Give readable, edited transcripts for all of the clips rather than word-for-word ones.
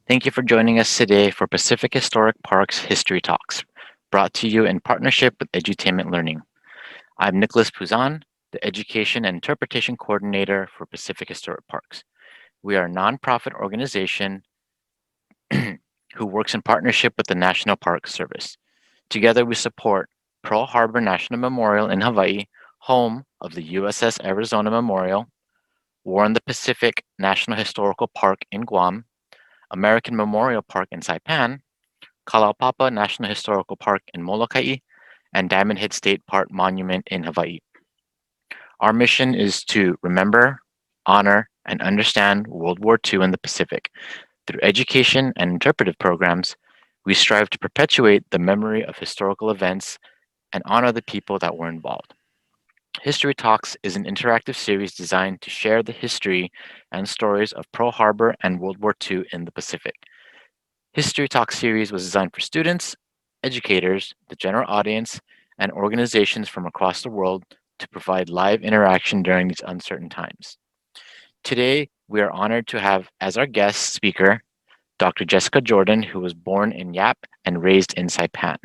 Thank you for joining us today for Pacific Historic Parks History Talks, brought to you in partnership with Edutainment Learning. I'm Nicholas Puzan, the Education and Interpretation Coordinator for Pacific Historic Parks. We are a nonprofit organization who works in partnership with the National Park Service. Together, we support Pearl Harbor National Memorial in Hawaii, home of the USS Arizona Memorial, War in the Pacific National Historical Park in Guam, American Memorial Park in Saipan, Kalaupapa National Historical Park in Molokai, and Diamond Head State Park Monument in Hawaii. Our mission is to remember, honor, and understand World War II in the Pacific. Through education and interpretive programs, we strive to perpetuate the memory of historical events and honor the people that were involved. History Talks is an interactive series designed to share the history and stories of Pearl Harbor and World War II in the Pacific. History Talk series was designed for students, educators, the general audience, and organizations from across the world to provide live interaction during these uncertain times. Today, we are honored to have as our guest speaker Dr. Jessica Jordan, who was born in Yap and raised in Saipan.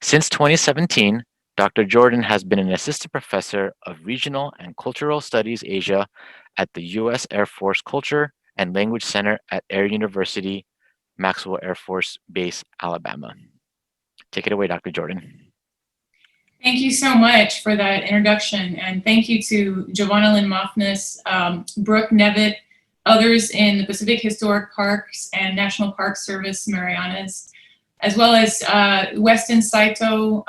Since 2017, Dr. Jordan has been an assistant professor of regional and cultural studies Asia at the U.S. Air Force Culture and Language Center at Air University, Maxwell Air Force Base, Alabama. Take it away, Dr. Jordan. Thank you so much for that introduction, and thank you to Giovanna Lynn Mofness, Brooke Nevitt, others in the Pacific Historic Parks and National Park Service Marianas, as well as Weston Saito,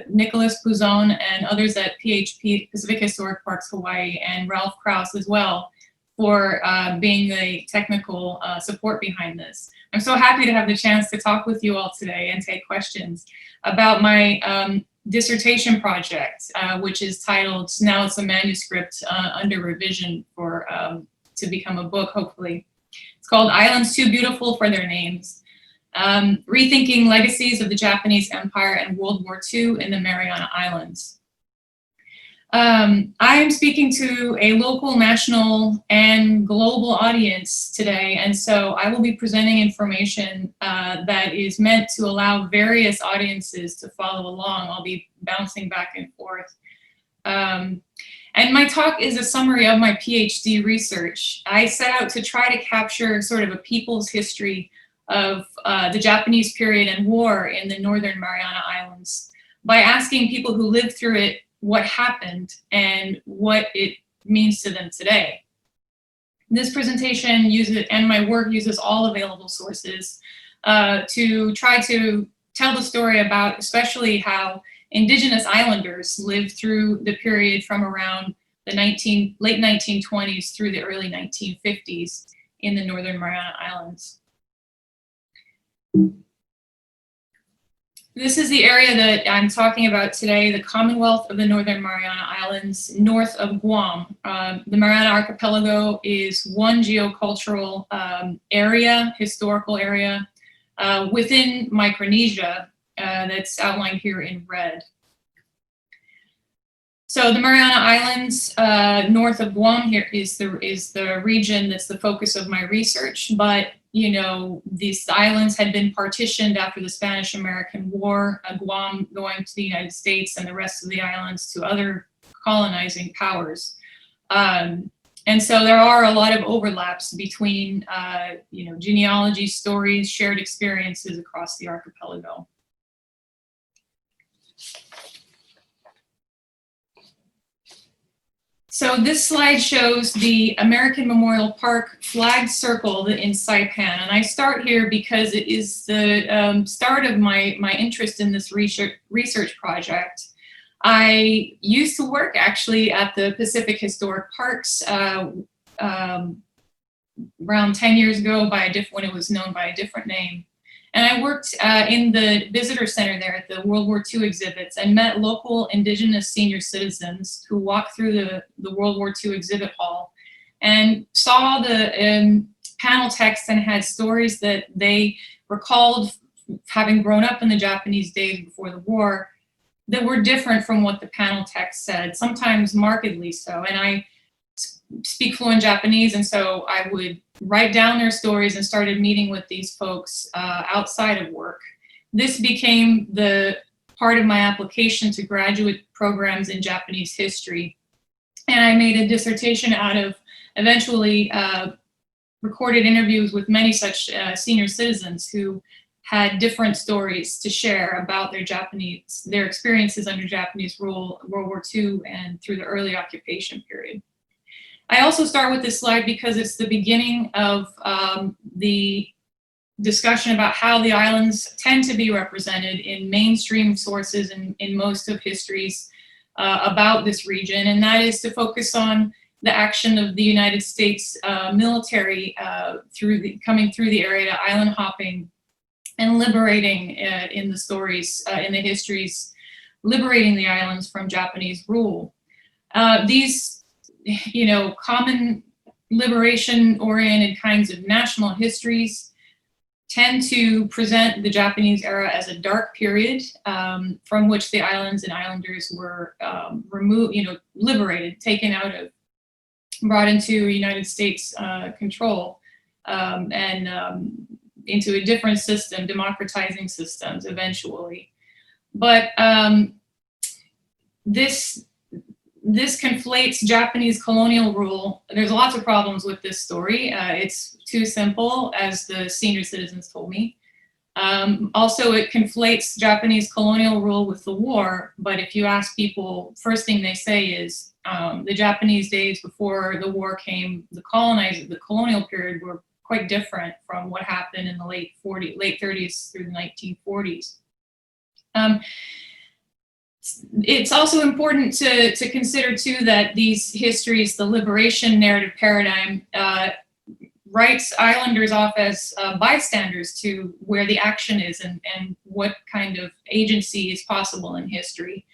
Nicholas Puzon, and others at PHP, Pacific Historic Parks Hawaii, and Ralph Krause as well for being the technical support behind this. I'm so happy to have the chance to talk with you all today and take questions about my dissertation project, which is titled, now it's a manuscript under revision for to become a book, hopefully. It's called Islands Too Beautiful for Their Names, Rethinking Legacies of the Japanese Empire and World War II in the Mariana Islands. I am speaking to a local, national, and global audience today, and so I will be presenting information that is meant to allow various audiences to follow along. I'll be bouncing back and forth. And my talk is a summary of my PhD research. I set out to try to capture sort of a people's history of the Japanese period and war in the Northern Mariana Islands by asking people who lived through it what happened and what it means to them today. This presentation uses, and my work uses all available sources to try to tell the story about especially how Indigenous islanders lived through the period from around the late 1920s through the early 1950s in the Northern Mariana Islands. This is the area that I'm talking about today, the Commonwealth of the Northern Mariana Islands, north of Guam. The Mariana Archipelago is one geocultural area, historical area, within Micronesia that's outlined here in red. So the Mariana Islands, north of Guam here is the region that's the focus of my research, but you know, these islands had been partitioned after the Spanish-American War, Guam going to the United States and the rest of the islands to other colonizing powers. And so there are a lot of overlaps between, you know, genealogy, stories, shared experiences across the archipelago. So this slide shows the American Memorial Park flagged circle in Saipan. And I start here because it is the start of my interest in this research project. I used to work actually at the Pacific Historic Parks around 10 years ago when it was known by a different name. And I worked in the visitor center there at the World War II exhibits and met local Indigenous senior citizens who walked through the World War II exhibit hall and saw the panel text and had stories that they recalled having grown up in the Japanese days before the war that were different from what the panel text said, sometimes markedly so. And I speak fluent Japanese, and so I would write down their stories and started meeting with these folks outside of work. This became the part of my application to graduate programs in Japanese history. And I made a dissertation out of eventually recorded interviews with many such senior citizens who had different stories to share about their experiences under Japanese rule, World War II, and through the early occupation period. I also start with this slide because it's the beginning of the discussion about how the islands tend to be represented in mainstream sources in most of histories about this region, and that is to focus on the action of the United States military coming through the area, island hopping, and liberating in the stories, in the histories, liberating the islands from Japanese rule. These, common liberation-oriented kinds of national histories tend to present the Japanese era as a dark period from which the islands and islanders were removed, liberated, taken out of, brought into United States control, and into a different system, democratizing systems eventually. But this conflates Japanese colonial rule. There's lots of problems with this story. It's too simple, as the senior citizens told me. Also, it conflates Japanese colonial rule with the war, but if you ask people, first thing they say is the Japanese days before the war came, the colonial period were quite different from what happened in the late 30s through the 1940s. It's also important to consider too that these histories, the liberation narrative paradigm, writes islanders off as bystanders to where the action is and what kind of agency is possible in history.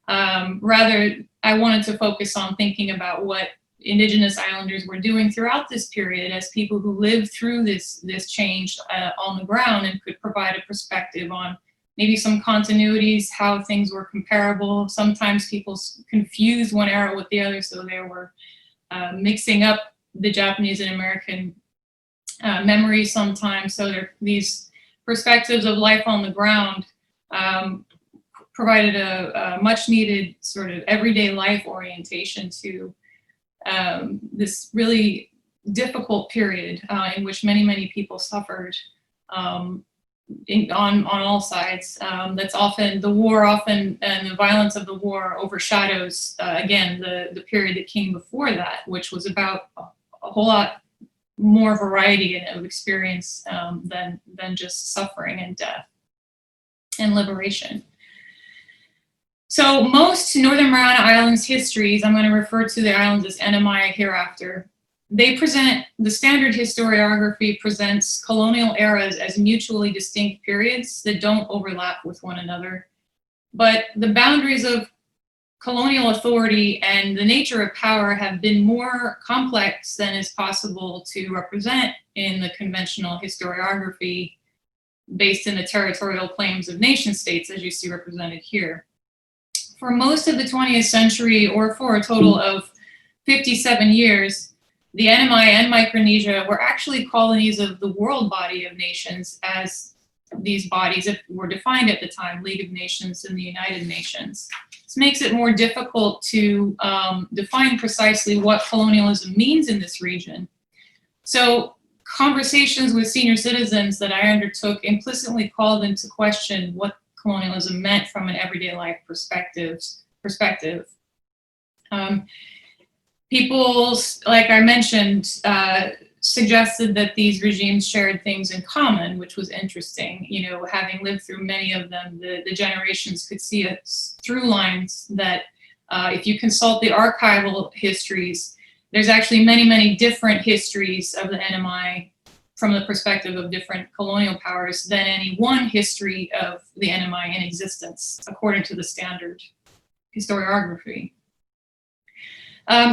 Rather, I wanted to focus on thinking about what Indigenous islanders were doing throughout this period as people who lived through this change on the ground and could provide a perspective on maybe some continuities, how things were comparable. Sometimes people confused one era with the other, so they were mixing up the Japanese and American memories sometimes. So these perspectives of life on the ground provided a much needed sort of everyday life orientation to this really difficult period in which many people suffered on all sides. That's often the war, and the violence of the war overshadows again the period that came before that, which was about a whole lot more variety of experience than just suffering and death and liberation. So most Northern Mariana Islands histories, I'm going to refer to the islands as NMI hereafter, they present, the standard historiography presents colonial eras as mutually distinct periods that don't overlap with one another. But the boundaries of colonial authority and the nature of power have been more complex than is possible to represent in the conventional historiography based in the territorial claims of nation states, as you see represented here. For most of the 20th century, or for a total of 57 years, the NMI and Micronesia were actually colonies of the world body of nations, as these bodies were defined at the time, League of Nations and the United Nations. This makes it more difficult to define precisely what colonialism means in this region. So conversations with senior citizens that I undertook implicitly called into question what colonialism meant from an everyday life perspective. People, like I mentioned, suggested that these regimes shared things in common, which was interesting. Having lived through many of them, the generations could see through lines that if you consult the archival histories, there's actually many different histories of the NMI from the perspective of different colonial powers than any one history of the NMI in existence, according to the standard historiography.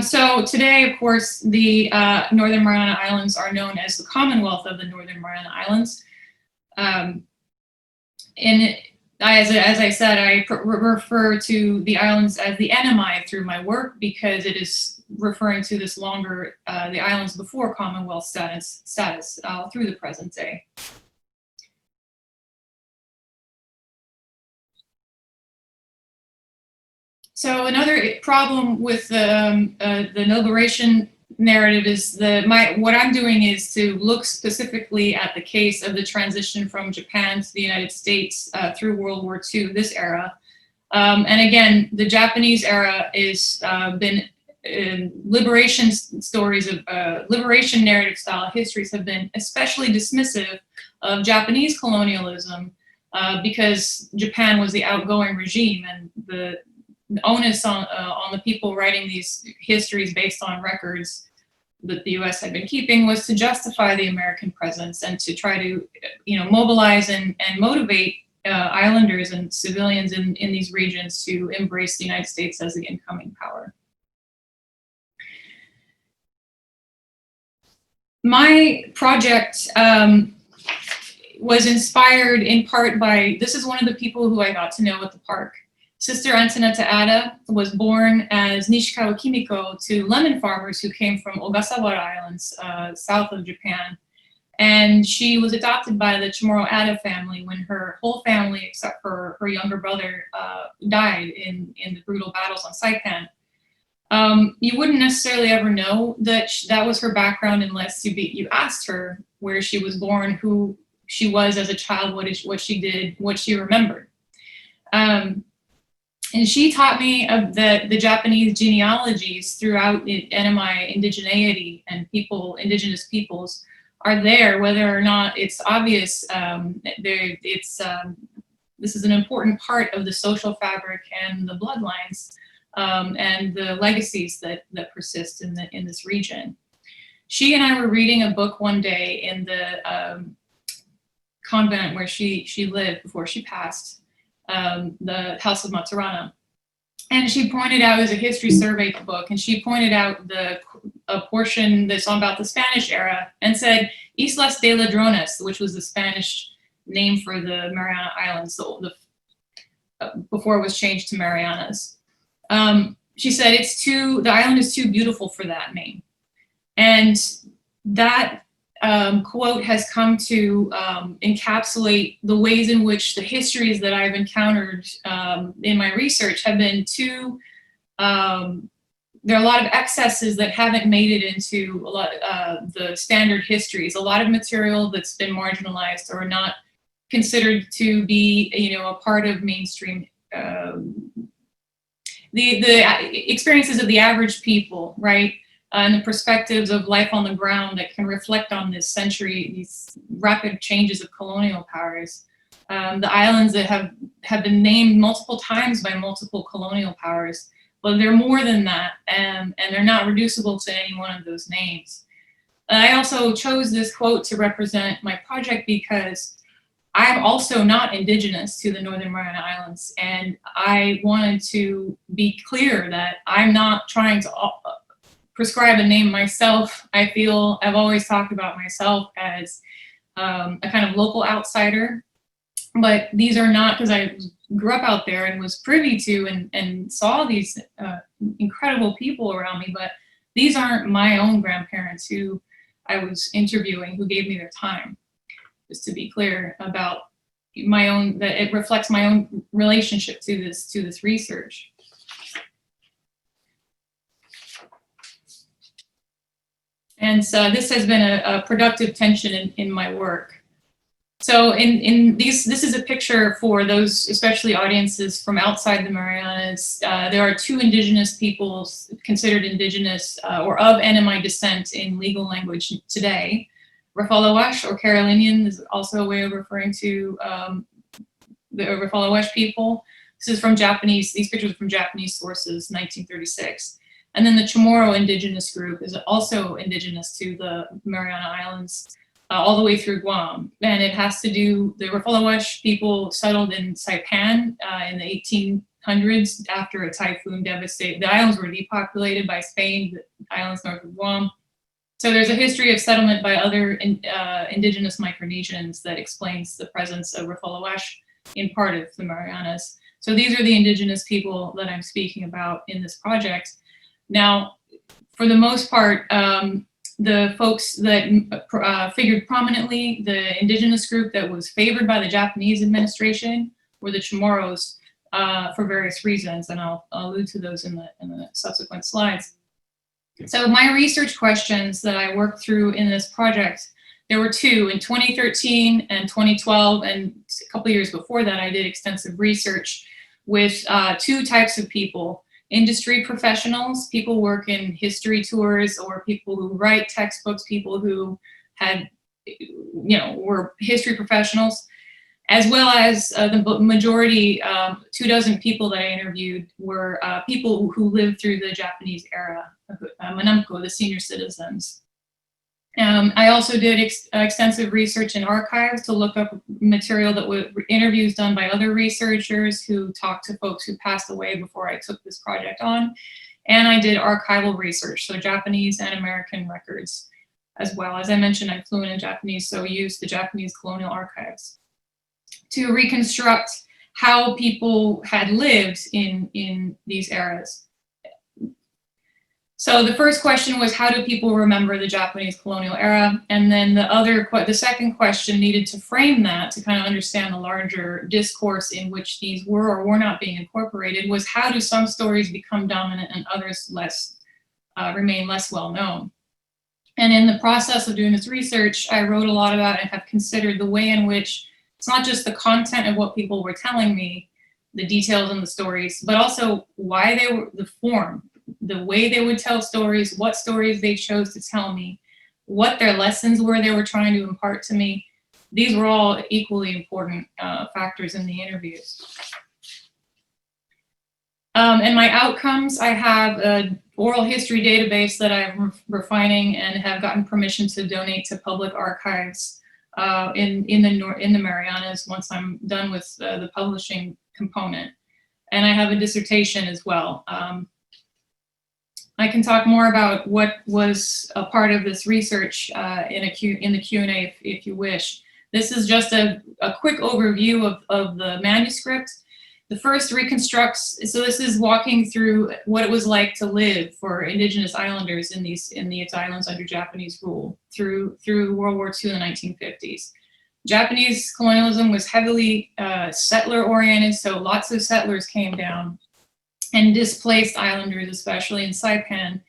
So today, of course, the Northern Mariana Islands are known as the Commonwealth of the Northern Mariana Islands. And as I said, I refer to the islands as the enemy through my work because it is referring to this longer, the islands before Commonwealth status through the present day. So another problem with the liberation narrative is what I'm doing is to look specifically at the case of the transition from Japan to the United States through World War II, this era. And again, the Japanese era is been liberation stories of liberation narrative style histories have been especially dismissive of Japanese colonialism because Japan was the outgoing regime, and the onus on the people writing these histories based on records that the U.S. had been keeping was to justify the American presence and to try to, mobilize and motivate islanders and civilians in these regions to embrace the United States as the incoming power. My project was inspired in part by, this is one of the people who I got to know at the park. Sister Antonetta Ada was born as Nishikawa Kimiko to lemon farmers who came from Ogasawara Islands, south of Japan. And she was adopted by the Chamorro Ada family when her whole family, except for her younger brother, died in the brutal battles on Saipan. You wouldn't necessarily ever know that that was her background unless you asked her where she was born, who she was as a child, what she did, what she remembered. And she taught me of the Japanese genealogies throughout NMI indigeneity and indigenous peoples are there, whether or not it's obvious. This is an important part of the social fabric and the bloodlines and the legacies that persist in this region. She and I were reading a book one day in the convent where she lived before she passed. The House of Maturana. And she pointed out, it was a history survey book, and she pointed out a portion that's about the Spanish era and said, Islas de Ladrones, which was the Spanish name for the Mariana Islands, before it was changed to Marianas. She said, the island is too beautiful for that name. And that quote has come to encapsulate the ways in which the histories that I've encountered in my research have been too, there are a lot of excesses that haven't made it into a lot the standard histories, a lot of material that's been marginalized or not considered to be, a part of mainstream, the experiences of the average people, right? And the perspectives of life on the ground that can reflect on this century, these rapid changes of colonial powers. The islands that have been named multiple times by multiple colonial powers, but they're more than that, and they're not reducible to any one of those names. I also chose this quote to represent my project because I'm also not indigenous to the Northern Mariana Islands, and I wanted to be clear that I'm not trying to prescribe a name myself. I feel I've always talked about myself as a kind of local outsider, but these are not, because I grew up out there and was privy to and saw these incredible people around me, but these aren't my own grandparents who I was interviewing, who gave me their time. Just to be clear about my own, that it reflects my own relationship to this research. And so this has been a productive tension in my work. So this is a picture for those, especially audiences from outside the Marianas. There are two indigenous peoples considered indigenous or of NMI descent in legal language today. Rafalawash or Carolinian is also a way of referring to the Rafalawash people. This is from Japanese, these pictures are from Japanese sources, 1936. And then the Chamorro indigenous group is also indigenous to the Mariana Islands, all the way through Guam. And it has to do, the Rafalawash people settled in Saipan in the 1800s after a typhoon devastated. The islands were depopulated by Spain, the islands north of Guam. So there's a history of settlement by other indigenous Micronesians that explains the presence of Rafalawash in part of the Marianas. So these are the indigenous people that I'm speaking about in this project. Now, for the most part, the folks that figured prominently, the indigenous group that was favored by the Japanese administration were the Chamorros, for various reasons, and I'll allude to those in the subsequent slides. So my research questions that I worked through in this project, there were two in 2013 and 2012, and a couple of years before that, I did extensive research with two types of people: industry professionals, people work in history tours, or people who write textbooks, people who had, were history professionals, as well as the majority, 24 people that I interviewed were people who lived through the Japanese era, Manamko, the senior citizens. I also did extensive research in archives to look up material that were interviews done by other researchers who talked to folks who passed away before I took this project on. And I did archival research, so Japanese and American records as well. As I mentioned, I'm fluent in Japanese, so I used the Japanese colonial archives to reconstruct how people had lived in these eras. So the first question was, how do people remember the Japanese colonial era? And then the second question needed to frame that to kind of understand the larger discourse in which these were or were not being incorporated, was how do some stories become dominant and others remain less well known? And in the process of doing this research, I wrote a lot about and have considered the way in which it's not just the content of what people were telling me, the details in the stories, but also why they were, the form, the way they would tell stories, what stories they chose to tell me, what their lessons were they were trying to impart to me. These were all equally important factors in the interviews. And my outcomes, I have an oral history database that I'm refining and have gotten permission to donate to public archives in the Marianas once I'm done with the publishing component. And I have a dissertation as well. I can talk more about what was a part of this research in the Q&A if you wish. This is just a quick overview of the manuscript. The first reconstructs, so this is walking through what it was like to live for indigenous islanders in these islands under Japanese rule through World War II in the 1950s. Japanese colonialism was heavily settler-oriented, so lots of settlers came down and displaced islanders, especially in Saipan.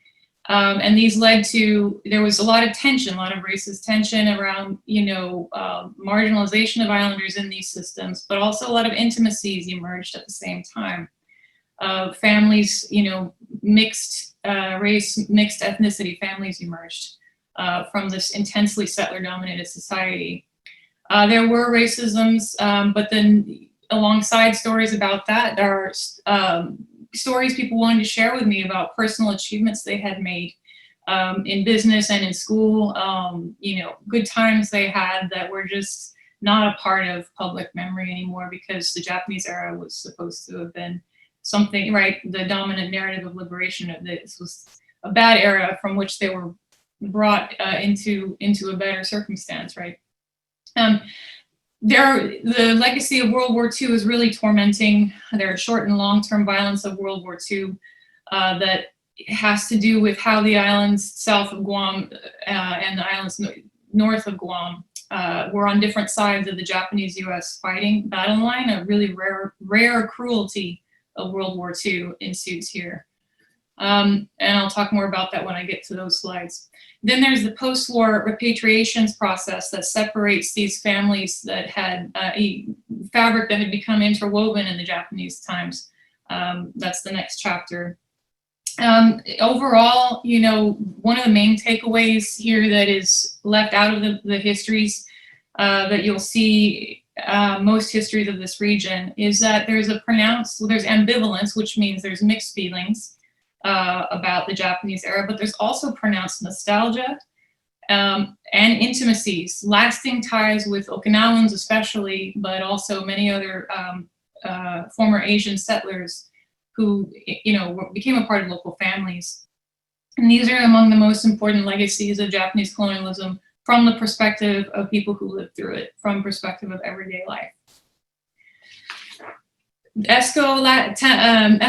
And these led to, there was a lot of tension, a lot of racist tension around, marginalization of islanders in these systems, but also a lot of intimacies emerged at the same time. Families, mixed race, mixed ethnicity families emerged from this intensely settler-dominated society. There were racisms, but then alongside stories about that, there are stories people wanted to share with me about personal achievements they had made in business and in school, good times they had that were just not a part of public memory anymore because the Japanese era was supposed to have been something, right? The dominant narrative of liberation of this was a bad era from which they were brought into a better circumstance, right? The legacy of World War II is really tormenting. There are short and long-term violence of World War II that has to do with how the islands south of Guam and the islands north of Guam were on different sides of the Japanese-US fighting battle line. A really rare cruelty of World War II ensues here. And I'll talk more about that when I get to those slides. Then there's the post-war repatriations process that separates these families that had a fabric that had become interwoven in the Japanese times. That's the next chapter. Overall, one of the main takeaways here that is left out of the histories that you'll see most histories of this region is that there's ambivalence, which means there's mixed feelings about the Japanese era, but there's also pronounced nostalgia and intimacies, lasting ties with Okinawans especially, but also many other former Asian settlers who, became a part of local families. And these are among the most important legacies of Japanese colonialism from the perspective of people who lived through it, from perspective of everyday life. Escolastica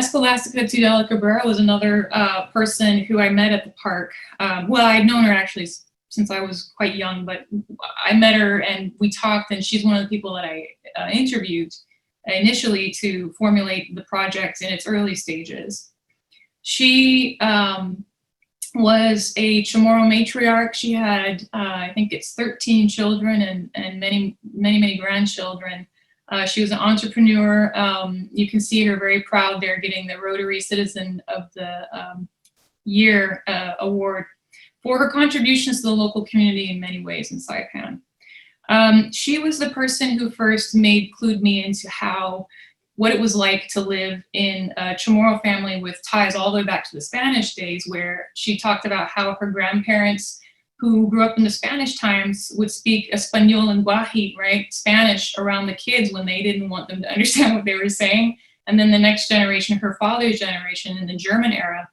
Tudela Cabrera was another person who I met at the park. Well, I'd known her actually since I was quite young, but I met her and we talked, and she's one of the people that I interviewed initially to formulate the project in its early stages. She was a Chamorro matriarch. She had, I think it's 13 children and many grandchildren. She was an entrepreneur. You can see her very proud there getting the Rotary Citizen of the Year award for her contributions to the local community in many ways in Saipan. She was the person who first clued me into what it was like to live in a Chamorro family with ties all the way back to the Spanish days, where she talked about how her grandparents who grew up in the Spanish times would speak Espanol and Guaji, right? Spanish around the kids when they didn't want them to understand what they were saying. And then the next generation, her father's generation in the German era,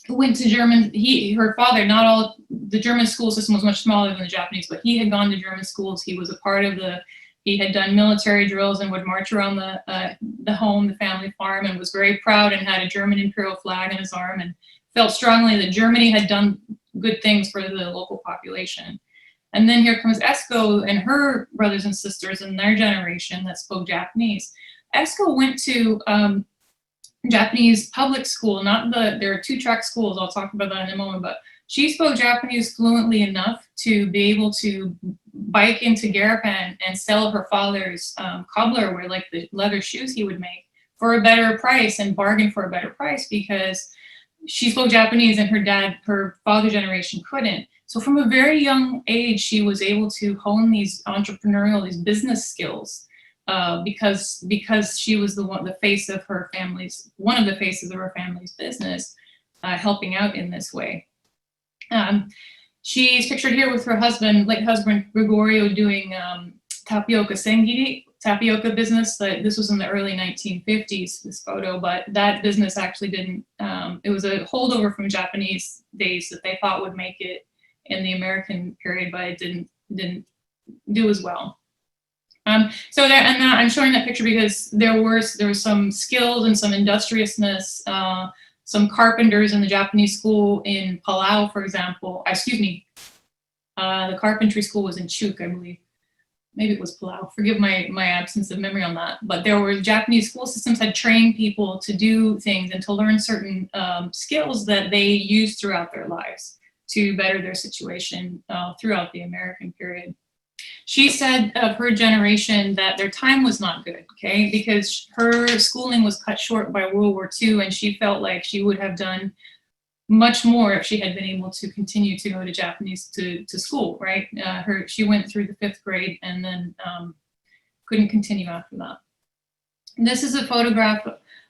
went to German, her father, the German school system was much smaller than the Japanese, but he had gone to German schools. He was a part of he had done military drills and would march around the family farm, and was very proud and had a German imperial flag on his arm and felt strongly that Germany had done good things for the local population. And then here comes Esco and her brothers and sisters in their generation that spoke Japanese. Esco went to Japanese public school, there are two-track schools, I'll talk about that in a moment, but she spoke Japanese fluently enough to be able to bike into Garapan and sell her father's cobblerware, like the leather shoes he would make, for a better price, and bargain for a better price because she spoke Japanese and her father generation couldn't. So from a very young age, she was able to hone these business skills because she was one of the faces of her family's business, helping out in this way. She's pictured here with her late husband Gregorio, doing tapioca sengiri, tapioca business. This was in the early 1950s, this photo, but that business actually didn't, it was a holdover from Japanese days that they thought would make it in the American period, but it didn't do as well. So there, and I'm showing that picture because there was some skills and some industriousness, some carpenters in the Japanese school in Palau, for example. The carpentry school was in Chuk, I believe. Maybe it was Palau. Forgive my absence of memory on that. But there were Japanese school systems had trained people to do things and to learn certain skills that they used throughout their lives to better their situation throughout the American period. She said of her generation that their time was not good, okay, because her schooling was cut short by World War II, and she felt like she would have done much more if she had been able to continue to go to Japanese to school, right? She went through the 5th grade and then couldn't continue after that. This is a photograph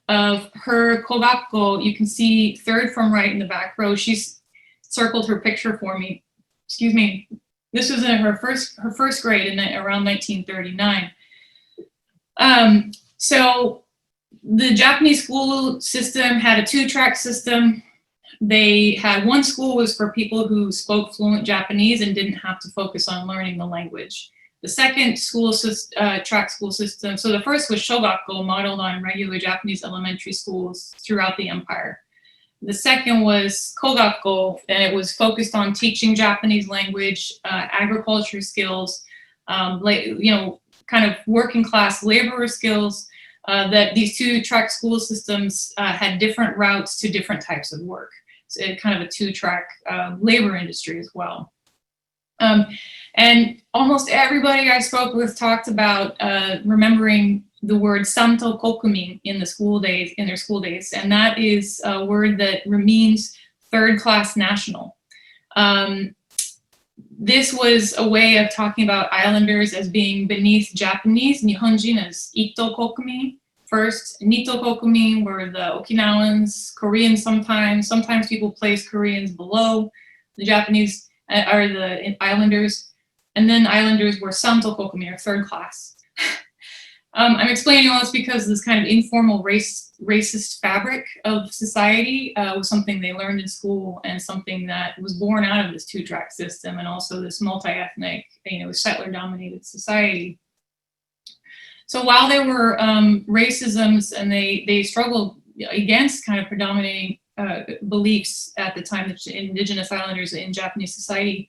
of her kogakko. You can see 3rd from right in the back row. She's circled her picture for me. Excuse me. This was in her first grade in around 1939. So the Japanese school system had a 2-track system. They had one school was for people who spoke fluent Japanese and didn't have to focus on learning the language. The second track school system, so the first was Shogakko, modeled on regular Japanese elementary schools throughout the empire. The second was Kogakko, and it was focused on teaching Japanese language, agriculture skills, kind of working class laborer skills. That these 2-track school systems had different routes to different types of work. So it kind of a 2-track labor industry as well. And almost everybody I spoke with talked about remembering the word Santo Kokomi in their school days, and that is a word that means 3rd-class national. This was a way of talking about islanders as being beneath Japanese. Nihonjin as Ito Kokomi first. Nito Kokomi were the Okinawans, Koreans sometimes. Sometimes people place Koreans below the Japanese or the islanders. And then islanders were Santo Kokomi, or 3rd class. I'm explaining all this because this kind of informal racist fabric of society was something they learned in school, and something that was born out of this 2-track system, and also this multi-ethnic, settler-dominated society. So while there were racisms and they struggled against kind of predominating beliefs at the time that Indigenous Islanders in Japanese society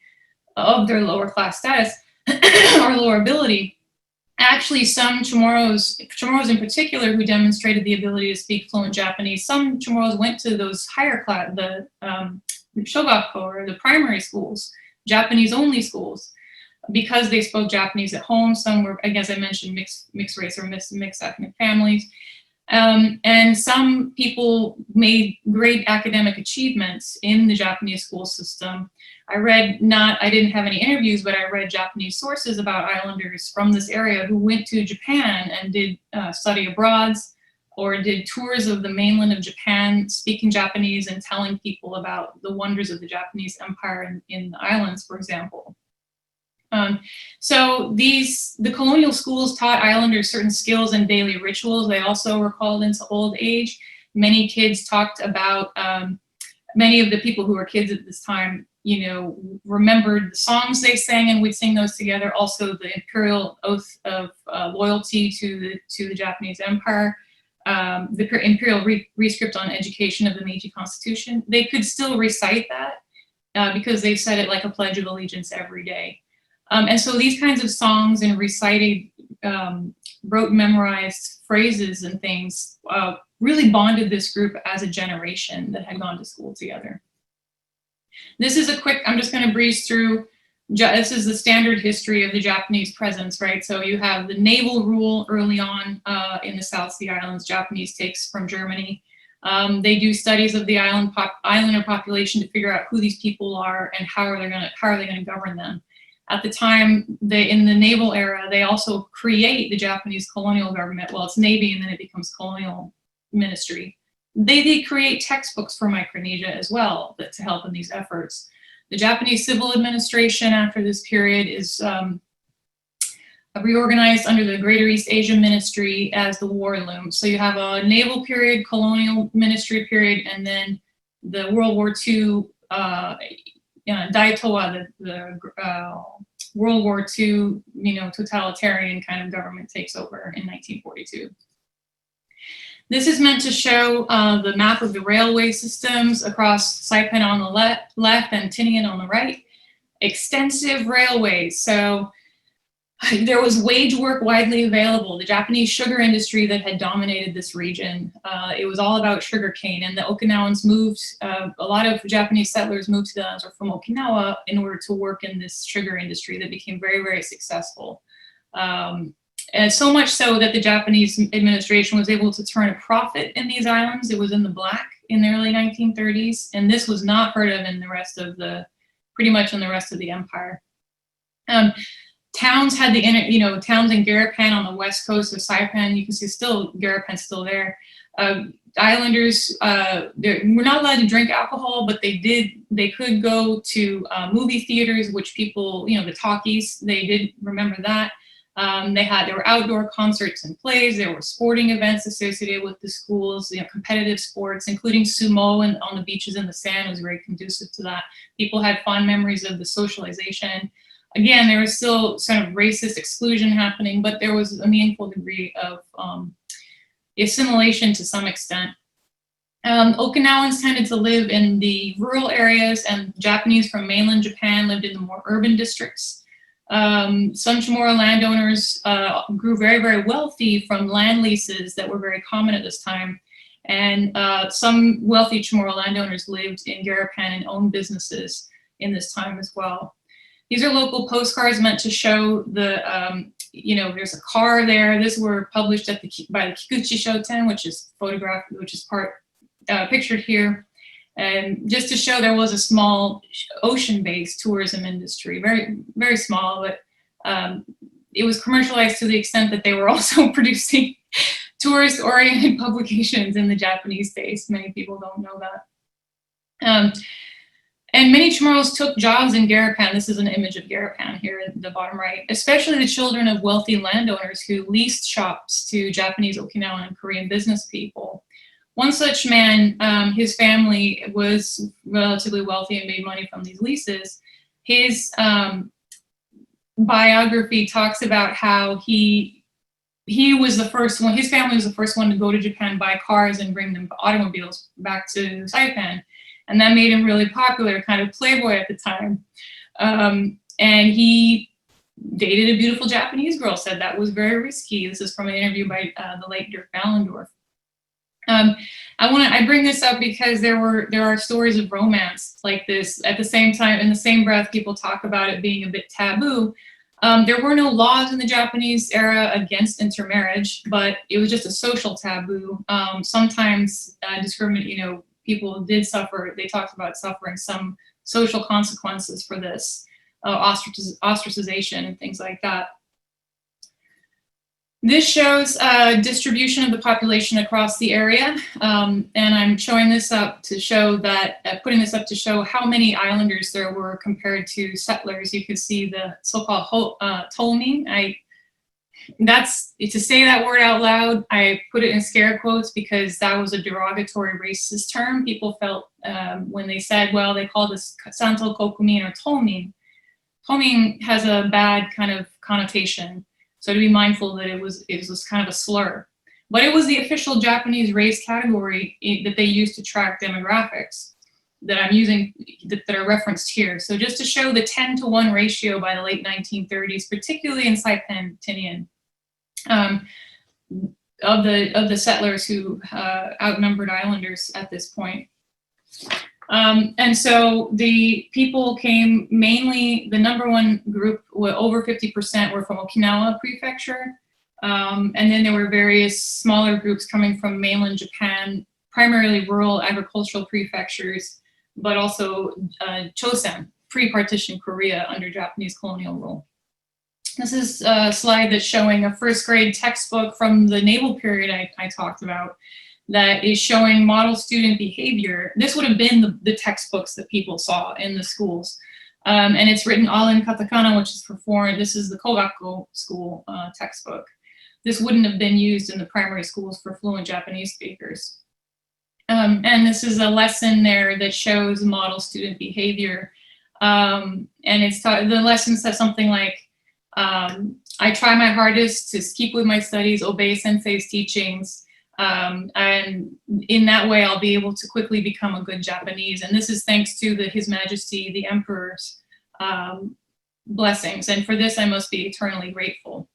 of their lower class status or lower ability, actually some Chamorros in particular who demonstrated the ability to speak fluent Japanese, some Chamorros went to those higher class, the shogakko or the primary schools, Japanese only schools, because they spoke Japanese at home. Some were, I guess I mentioned, mixed race or mixed ethnic families. And some people made great academic achievements in the Japanese school system. I didn't have any interviews, but I read Japanese sources about islanders from this area who went to Japan and did study abroads or did tours of the mainland of Japan, speaking Japanese and telling people about the wonders of the Japanese Empire in the islands, for example. So the colonial schools taught islanders certain skills and daily rituals. They also were called into old age. Many kids talked about, many of the people who were kids at this time, remembered the songs they sang and we'd sing those together. Also the imperial oath of loyalty to the Japanese Empire, the imperial rescript on education of the Meiji Constitution. They could still recite that because they said it like a Pledge of Allegiance every day. And so these kinds of songs and recited, rote memorized phrases and things really bonded this group as a generation that had gone to school together. This is I'm just gonna breeze through, this is the standard history of the Japanese presence, right? So you have the naval rule early on in the South Sea Islands, Japanese takes from Germany. They do studies of the islander population to figure out who these people are and how are they gonna govern them. At the time, in the naval era, they also create the Japanese colonial government. Well, it's Navy and then it becomes colonial ministry. They create textbooks for Micronesia as well to help in these efforts. The Japanese civil administration after this period is reorganized under the Greater East Asia Ministry as the war looms. So you have a naval period, colonial ministry period, and then the World War II Daitowa, the World War II, totalitarian kind of government takes over in 1942. This is meant to show the map of the railway systems across Saipan on the left and Tinian on the right. Extensive railways. So there was wage work widely available. The Japanese sugar industry that had dominated this region, it was all about sugar cane, and the Okinawans moved, a lot of Japanese settlers moved to the islands from Okinawa in order to work in this sugar industry that became very, very successful. And so much so that the Japanese administration was able to turn a profit in these islands. It was in the black in the early 1930s, and this was not heard of in the rest of pretty much in the rest of the empire. Towns had towns in Garapan on the west coast of Saipan. You can see Garapan's still there. Islanders were not allowed to drink alcohol, but they could go to movie theaters, which people, the talkies, they did remember that. There were outdoor concerts and plays. There were sporting events associated with the schools, competitive sports, including sumo and on the beaches in the sand was very conducive to that. People had fond memories of the socialization. Again, there was still sort of racist exclusion happening, but there was a meaningful degree of assimilation to some extent. Okinawans tended to live in the rural areas, and Japanese from mainland Japan lived in the more urban districts. Some Chamorro landowners grew very, very wealthy from land leases that were very common at this time. And some wealthy Chamorro landowners lived in Garapan and owned businesses in this time as well. These are local postcards meant to show there's a car there. These were published by the Kikuchi Shoten, which is pictured here. And just to show there was a small ocean-based tourism industry, very, very small, but it was commercialized to the extent that they were also producing tourist-oriented publications in the Japanese taste. Many people don't know that. And many Chamorros took jobs in Garapan. This is an image of Garapan here at the bottom right, especially the children of wealthy landowners who leased shops to Japanese, Okinawan, and Korean business people. One such man, his family was relatively wealthy and made money from these leases. His biography talks about how he he was the first one, his family was the first one to go to Japan, buy cars and bring them automobiles back to Saipan. And that made him really popular, kind of playboy at the time. And he dated a beautiful Japanese girl, said that was very risky. This is from an interview by the late Dirk Ballendorf. I bring this up because there are stories of romance like this. At the same time, in the same breath, people talk about it being a bit taboo. There were no laws in the Japanese era against intermarriage, but it was just a social taboo. Sometimes people did suffer. They talked about suffering some social consequences for this, ostracization and things like that. This shows distribution of the population across the area, and I'm showing this up to show that, putting this up to show how many islanders there were compared to settlers. You can see the so-called Tolming. To say that word out loud, I put it in scare quotes because that was a derogatory racist term. People felt when they said, well, they called us Santo Kokomi or Tolming. Tolming has a bad kind of connotation. So to be mindful that it was kind of a slur. But it was the official Japanese race category that they used to track demographics that I'm using, that are referenced here. So just to show the 10-to-1 ratio by the late 1930s, particularly in Saipan, Tinian, of the settlers who outnumbered islanders at this point. And so the people came mainly, the number one group, over 50% were from Okinawa Prefecture. And then there were various smaller groups coming from mainland Japan, primarily rural agricultural prefectures, but also Chosen, pre-partition Korea under Japanese colonial rule. This is a slide that's showing a first grade textbook from the naval period I talked about, that is showing model student behavior. This would have been the textbooks that people saw in the schools. And it's written all in katakana, which is for foreign. This is the Kogakko school textbook. This wouldn't have been used in the primary schools for fluent Japanese speakers. And this is a lesson there that shows model student behavior. And the lesson says something like, I try my hardest to keep with my studies, obey sensei's teachings, and in that way, I'll be able to quickly become a good Japanese. And this is thanks to His Majesty, the Emperor's blessings. And for this, I must be eternally grateful.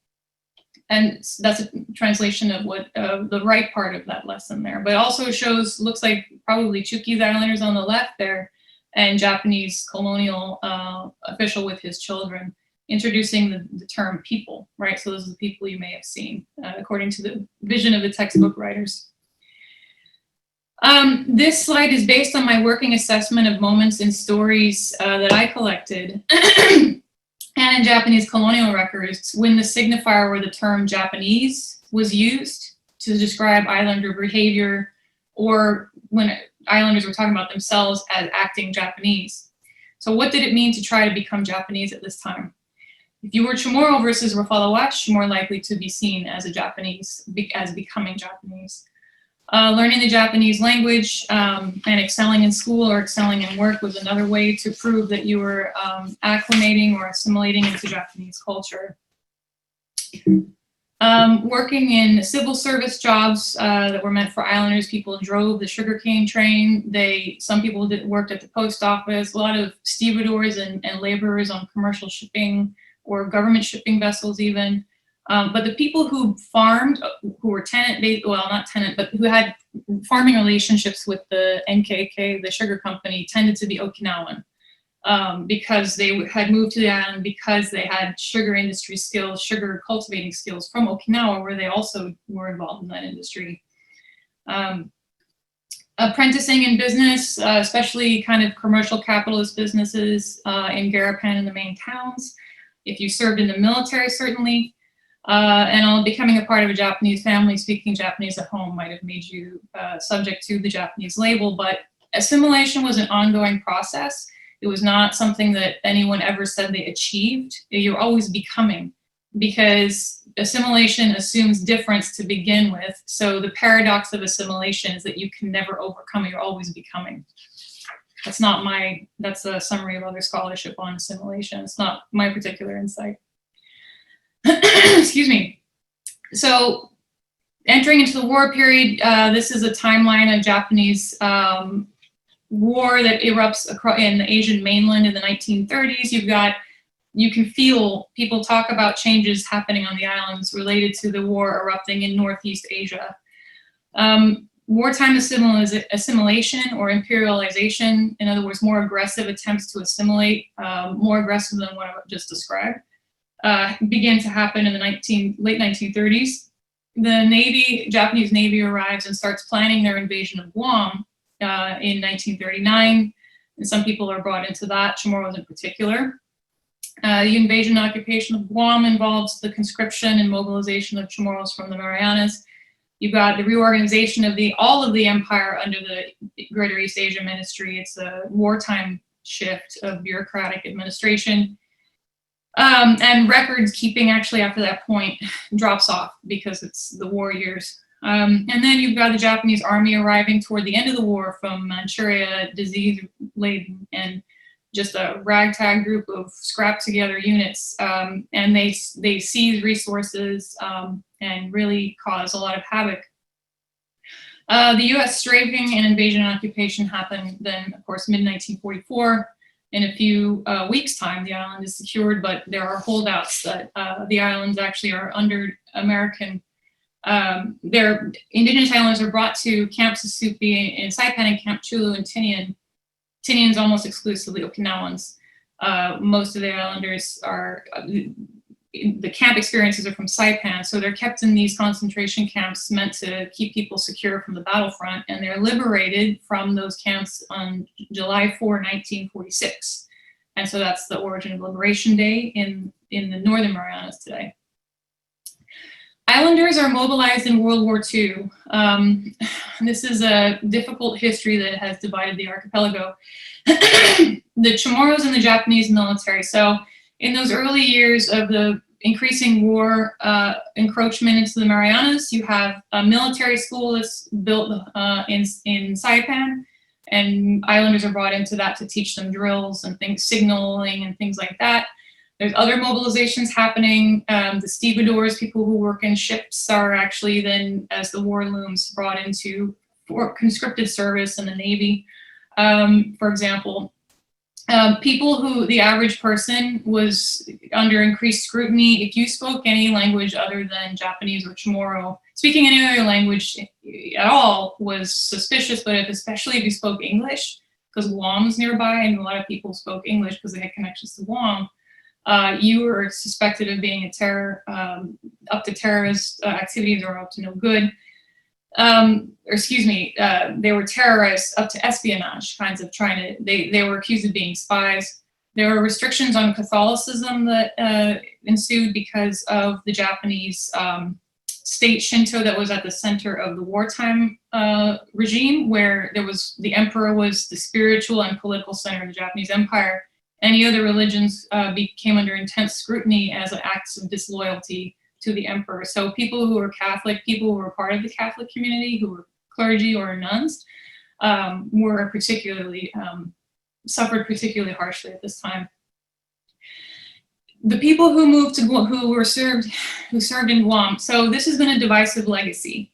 And that's a translation of what the right part of that lesson there. But also shows, looks like probably Chuukese Islanders on the left there, and Japanese colonial official with his children, introducing the term people, right? So those are the people you may have seen, according to the vision of the textbook writers. This slide is based on my working assessment of moments and stories that I collected and in Japanese colonial records when the signifier or the term Japanese was used to describe islander behavior, or when islanders were talking about themselves as acting Japanese. So what did it mean to try to become Japanese at this time? If you were Chamorro versus Rafalawach, more likely to be seen as a Japanese, as becoming Japanese. Learning the Japanese language and excelling in school or excelling in work was another way to prove that you were acclimating or assimilating into Japanese culture. Working in civil service jobs that were meant for islanders, people drove the sugarcane train. Some people worked at the post office, a lot of stevedores and laborers on commercial shipping or government shipping vessels even. But the people who farmed, who were tenant-based, well, not tenant, but who had farming relationships with the NKK, the sugar company, tended to be Okinawan because they had moved to the island because they had sugar industry skills, sugar cultivating skills from Okinawa, where they also were involved in that industry. Apprenticing in business, especially kind of commercial capitalist businesses in Garapan and the main towns. If you served in the military, certainly. And becoming a part of a Japanese family, speaking Japanese at home might have made you subject to the Japanese label, but assimilation was an ongoing process. It was not something that anyone ever said they achieved. You're always becoming, because assimilation assumes difference to begin with. So the paradox of assimilation is that you can never overcome it, you're always becoming. That's a summary of other scholarship on assimilation. It's not my particular insight. Excuse me. So entering into the war period, this is a timeline of Japanese war that erupts across in the Asian mainland in the 1930s. You can feel people talk about changes happening on the islands related to the war erupting in Northeast Asia. Wartime assimilation or imperialization, in other words, more aggressive attempts to assimilate, more aggressive than what I just described, began to happen in the late 1930s. The Japanese Navy arrives and starts planning their invasion of Guam in 1939, and some people are brought into that, Chamorros in particular. The invasion and occupation of Guam involves the conscription and mobilization of Chamorros from the Marianas. You've got the reorganization of all of the empire under the Greater East Asia Ministry. It's a wartime shift of bureaucratic administration. And records keeping actually after that point drops off because it's the war years. And then you've got the Japanese army arriving toward the end of the war from Manchuria, disease-laden, and just a ragtag group of scrapped together units. And they seize resources and really cause a lot of havoc. The US strafing and invasion and occupation happened then, of course, mid-1944. In a few weeks' time, the island is secured, but there are holdouts that the islands actually are under American. Their indigenous islanders are brought to Camp Susupi in Saipan and Camp Chulu in Tinian. Tinian's almost exclusively Okinawans. Most of the islanders are, the camp experiences are from Saipan, so they're kept in these concentration camps meant to keep people secure from the battlefront, and they're liberated from those camps on July 4, 1946. And so that's the origin of Liberation Day in the Northern Marianas today. Islanders are mobilized in World War II. This is a difficult history that has divided the archipelago. The Chamorros and the Japanese military. So in those early years of the increasing war encroachment into the Marianas, you have a military school that's built in Saipan, and islanders are brought into that to teach them drills and things, signaling and things like that. There's other mobilizations happening. The stevedores, people who work in ships, are actually then, as the war looms, brought into conscripted service in the Navy, for example. People who, the average person was under increased scrutiny. If you spoke any language other than Japanese or Chamorro, speaking any other language at all was suspicious, but especially if you spoke English, because Guam's nearby and a lot of people spoke English because they had connections to Guam, you were suspected of being a terror, up to terrorist activities or up to no good. They were terrorized up to espionage, kinds of trying to, they were accused of being spies. There were restrictions on Catholicism that ensued because of the Japanese state Shinto that was at the center of the wartime regime, where the emperor was the spiritual and political center of the Japanese empire. Any other religions became under intense scrutiny as acts of disloyalty to the emperor. So people who were Catholic, people who were part of the Catholic community, who were clergy or nuns, were particularly, suffered particularly harshly at this time. The people who moved to Guam, who served in Guam, so this has been a divisive legacy.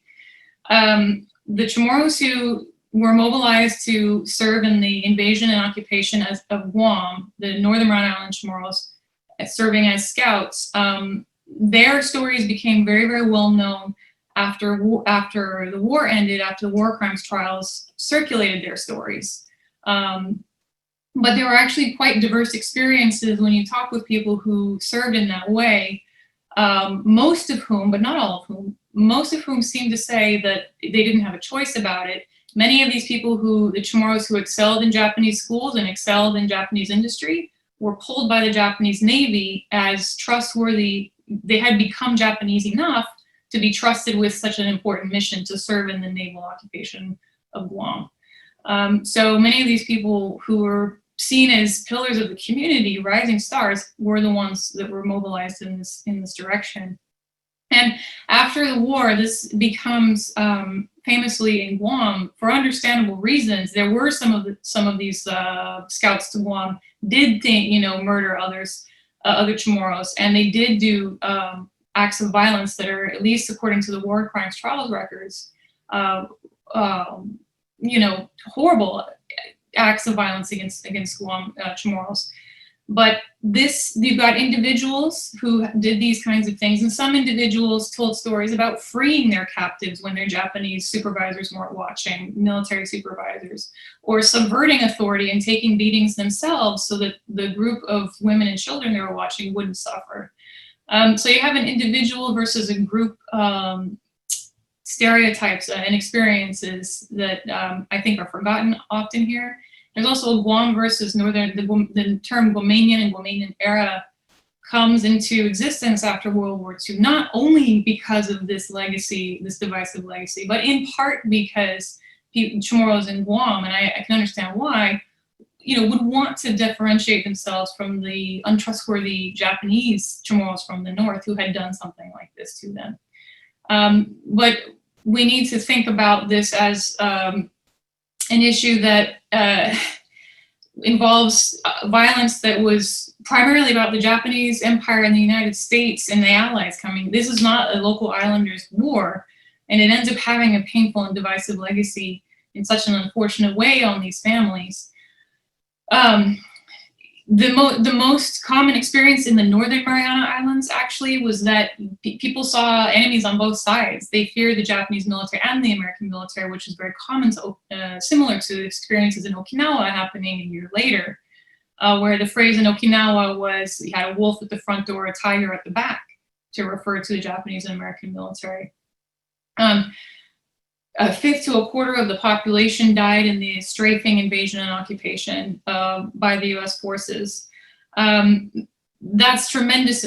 The Chamorros who were mobilized to serve in the invasion and occupation of Guam, the Northern Mariana Island Chamorros, serving as scouts, their stories became very, very well known after the war ended, after the war crimes trials circulated their stories. But there were actually quite diverse experiences when you talk with people who served in that way, most of whom, but not all of whom, most of whom seem to say that they didn't have a choice about it. Many of these people the Chamorros who excelled in Japanese schools and excelled in Japanese industry, were pulled by the Japanese Navy as trustworthy. They had become Japanese enough to be trusted with such an important mission to serve in the naval occupation of Guam. So many of these people who were seen as pillars of the community, rising stars, were the ones that were mobilized in this direction. And after the war, this becomes famously in Guam, for understandable reasons. There were some of these scouts to Guam did murder other Chamorros, and they did do acts of violence that are, at least according to the war crimes trials records, horrible acts of violence against Guam Chamorros. But you've got individuals who did these kinds of things, and some individuals told stories about freeing their captives when their Japanese supervisors weren't watching, military supervisors, or subverting authority and taking beatings themselves so that the group of women and children they were watching wouldn't suffer. So you have an individual versus a group stereotypes and experiences that I think are forgotten often here. There's also Guam versus Northern, the term Guamanian and Guamanian era comes into existence after World War II, not only because of this legacy, this divisive legacy, but in part because Chamorros in Guam, and I can understand why, would want to differentiate themselves from the untrustworthy Japanese Chamorros from the north who had done something like this to them. But we need to think about this as an issue that involves violence that was primarily about the Japanese Empire and the United States and the Allies coming. This is not a local islanders' war, and it ends up having a painful and divisive legacy in such an unfortunate way on these families. The most common experience in the Northern Mariana Islands actually was that people saw enemies on both sides. They feared the Japanese military and the American military, which is very common to, similar to experiences in Okinawa happening a year later, where the phrase in Okinawa was, you had a wolf at the front door, a tiger at the back, to refer to the Japanese and American military. A fifth to a quarter of the population died in the strafing, invasion, and occupation by the U.S. forces. That's tremendous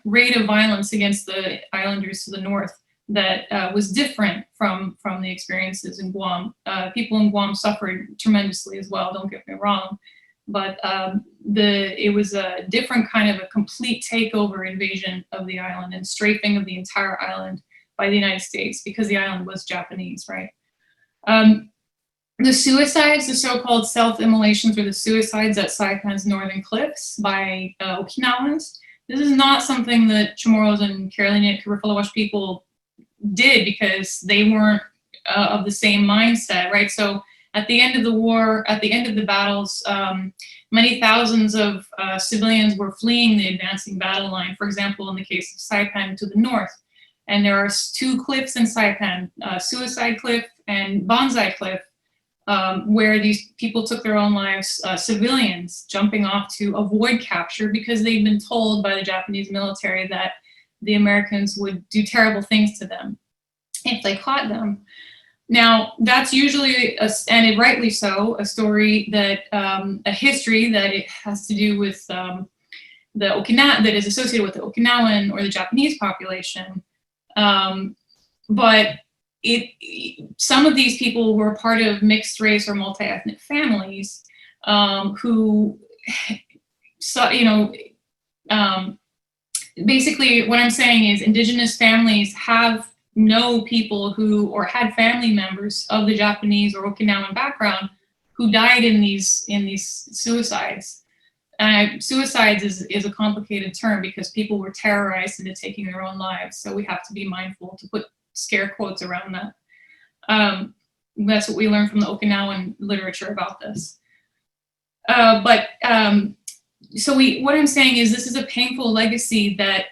rate of violence against the islanders to the north that was different from the experiences in Guam. People in Guam suffered tremendously as well, don't get me wrong, but it was a different kind of a complete takeover invasion of the island and strafing of the entire island by the United States because the island was Japanese, right? The suicides, the so-called self-immolations or the suicides at Saipan's northern cliffs by Okinawans, this is not something that Chamorros and Carolina Carrifuelawash people did because they weren't of the same mindset, right? So at the end of the war, at the end of the battles, many thousands of civilians were fleeing the advancing battle line, for example, in the case of Saipan to the north. And there are two cliffs in Saipan, Suicide Cliff and Bonsai Cliff, where these people took their own lives, civilians jumping off to avoid capture because they'd been told by the Japanese military that the Americans would do terrible things to them if they caught them. Now, that's usually, and rightly so, a story that, a history that it has to do with the that is associated with the Okinawan or the Japanese population. But some of these people were part of mixed race or multi-ethnic families who, basically what I'm saying is indigenous families know people who, or had family members of the Japanese or Okinawan background who died in these suicides. Suicides is a complicated term because people were terrorized into taking their own lives. So we have to be mindful to put scare quotes around that. That's what we learned from the Okinawan literature about this. What I'm saying is this is a painful legacy that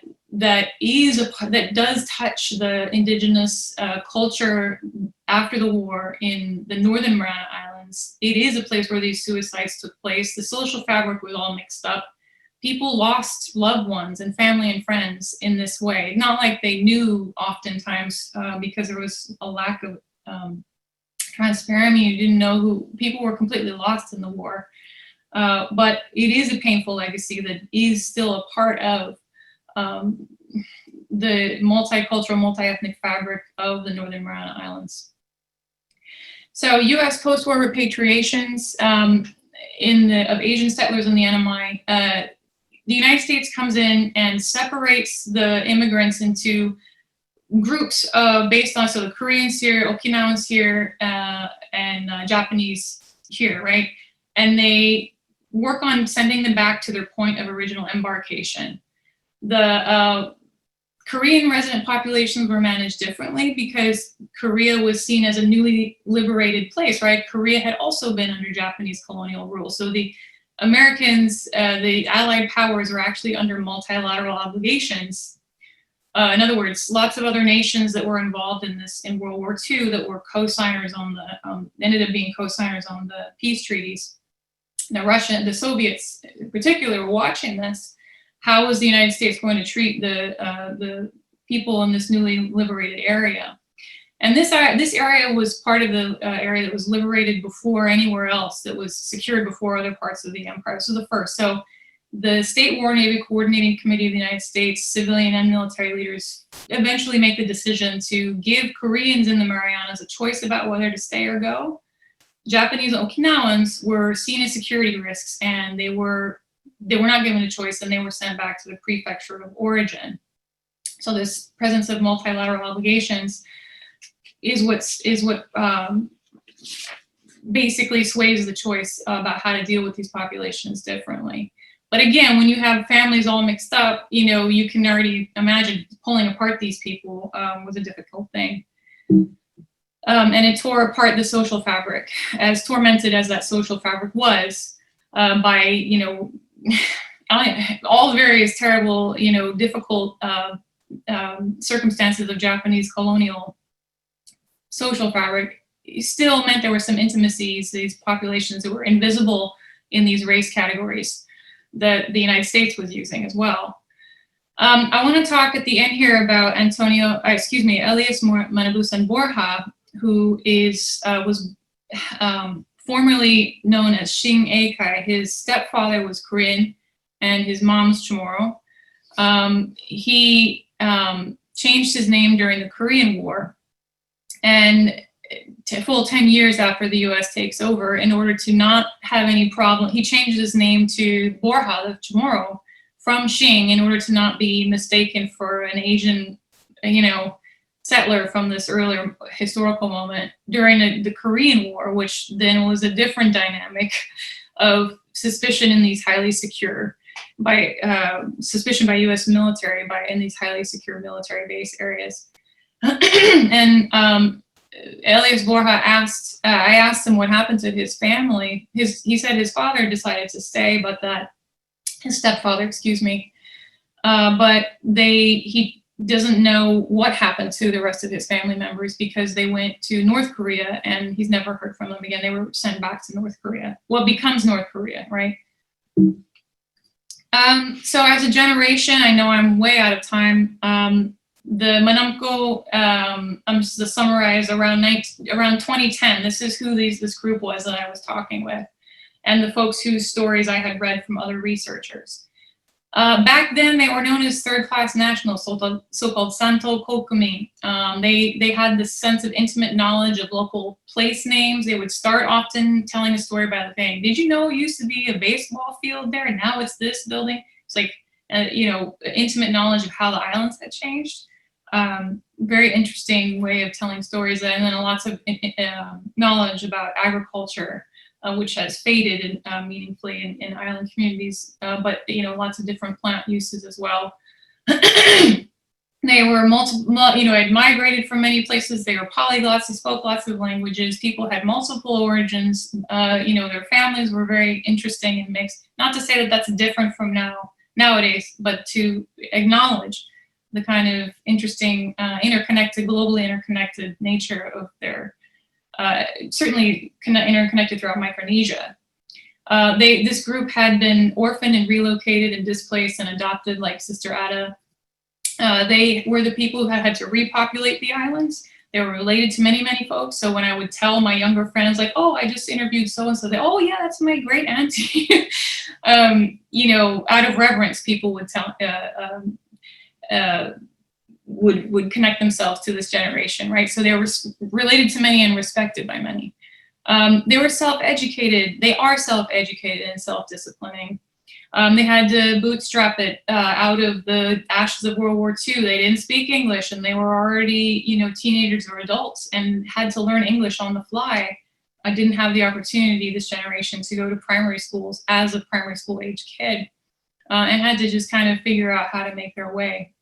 does touch the indigenous culture after the war in the Northern Mariana Islands. It is a place where these suicides took place. The social fabric was all mixed up. People lost loved ones and family and friends in this way. Not like they knew oftentimes because there was a lack of transparency. You didn't know who, people were completely lost in the war. But it is a painful legacy that is still a part of the multicultural, multi-ethnic fabric of the Northern Mariana Islands. So U.S. post-war repatriations of Asian settlers in the NMI, the United States comes in and separates the immigrants into groups based on, so the Koreans here, Okinawans here, and Japanese here, right? And they work on sending them back to their point of original embarkation. The Korean resident populations were managed differently because Korea was seen as a newly liberated place, right? Korea had also been under Japanese colonial rule. So the Americans, the Allied powers, were actually under multilateral obligations. In other words, lots of other nations that were involved in this in World War II that were co-signers on the, ended up being co-signers on the peace treaties. Now Russia, the Soviets in particular, were watching this. How was the United States going to treat the people in this newly liberated area? And this area was part of the area that was liberated before anywhere else, that was secured before other parts of the empire. So the first. So the State War Navy Coordinating Committee of the United States, civilian and military leaders eventually make the decision to give Koreans in the Marianas a choice about whether to stay or go. Japanese Okinawans were seen as security risks, and they were not given a choice, and they were sent back to the prefecture of origin. So this presence of multilateral obligations is what basically sways the choice about how to deal with these populations differently. But again, when you have families all mixed up, you can already imagine pulling apart these people was a difficult thing. And it tore apart the social fabric, as tormented as that social fabric was by, all the various terrible, difficult circumstances of Japanese colonial social fabric. It still meant there were some intimacies, these populations that were invisible in these race categories that the United States was using as well. I want to talk at the end here about Elias Manabusan Borja, who was formerly known as Shing Eikai. His stepfather was Korean and his mom's Chamorro. He changed his name during the Korean War, and full 10 years after the US takes over, in order to not have any problem, he changed his name to Borja, the Chamorro, from Shing, in order to not be mistaken for an Asian, settler from this earlier historical moment during the Korean War, which then was a different dynamic of suspicion in these highly secure, suspicion by US military in these highly secure military base areas. And Elias Borja I asked him what happened to his family. He said his father decided to stay, but that his stepfather, but he doesn't know what happened to the rest of his family members, because they went to North Korea and he's never heard from them again. They were sent back to North Korea. What becomes North Korea, right? So as a generation, I know I'm way out of time. The Manamko, I'm just to summarize, around 2010, this is who this group was that I was talking with, and the folks whose stories I had read from other researchers. Back then, they were known as third-class nationals, so-called Santo Kokomi. They had this sense of intimate knowledge of local place names. They would start often telling a story about the thing. Did you know it used to be a baseball field there, and now it's this building? It's like, intimate knowledge of how the islands had changed. Very interesting way of telling stories, and then lots of knowledge about agriculture, which has faded meaningfully in island communities, but lots of different plant uses as well. They were had migrated from many places. They were polyglots. They spoke lots of languages. People had multiple origins. Their families were very interesting and mixed. Not to say that that's different from nowadays, but to acknowledge the kind of interesting, globally interconnected nature of their, certainly interconnected throughout Micronesia. This group had been orphaned and relocated and displaced and adopted, like Sister Ada. They were the people who had to repopulate the islands. They were related to many, many folks. So when I would tell my younger friends, like, oh, I just interviewed so-and-so, they, oh yeah, that's my great auntie. Out of reverence, people would tell, would connect themselves to this generation, right? So they were related to many and respected by many. They were self-educated. They are self-educated and self-disciplining. They had to bootstrap it out of the ashes of World War II. They didn't speak English, and they were already, teenagers or adults, and had to learn English on the fly. I didn't have the opportunity, this generation, to go to primary schools as a primary school age kid, and had to just kind of figure out how to make their way.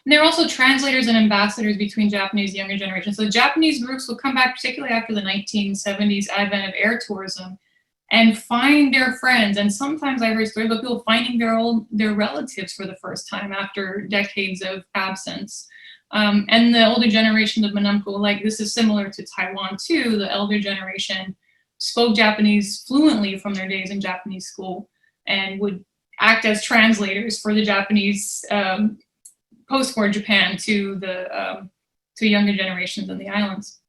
And they're also translators and ambassadors between Japanese younger generations. So Japanese groups would come back, particularly after the 1970s advent of air tourism, and find their friends. And sometimes I heard stories about people finding their relatives for the first time after decades of absence. And the older generation of Manamko, like this is similar to Taiwan too, the elder generation spoke Japanese fluently from their days in Japanese school and would act as translators for the Japanese post-war Japan to younger generations in the islands.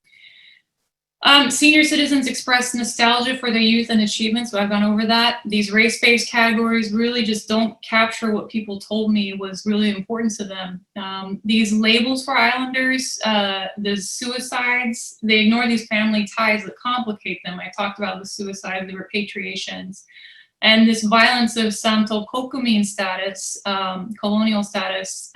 Senior citizens express nostalgia for their youth and achievements, so I've gone over that. These race-based categories really just don't capture what people told me was really important to them. These labels for islanders, the suicides, they ignore these family ties that complicate them. I talked about the suicide, the repatriations, and this violence of Santo Kokomi status, colonial status,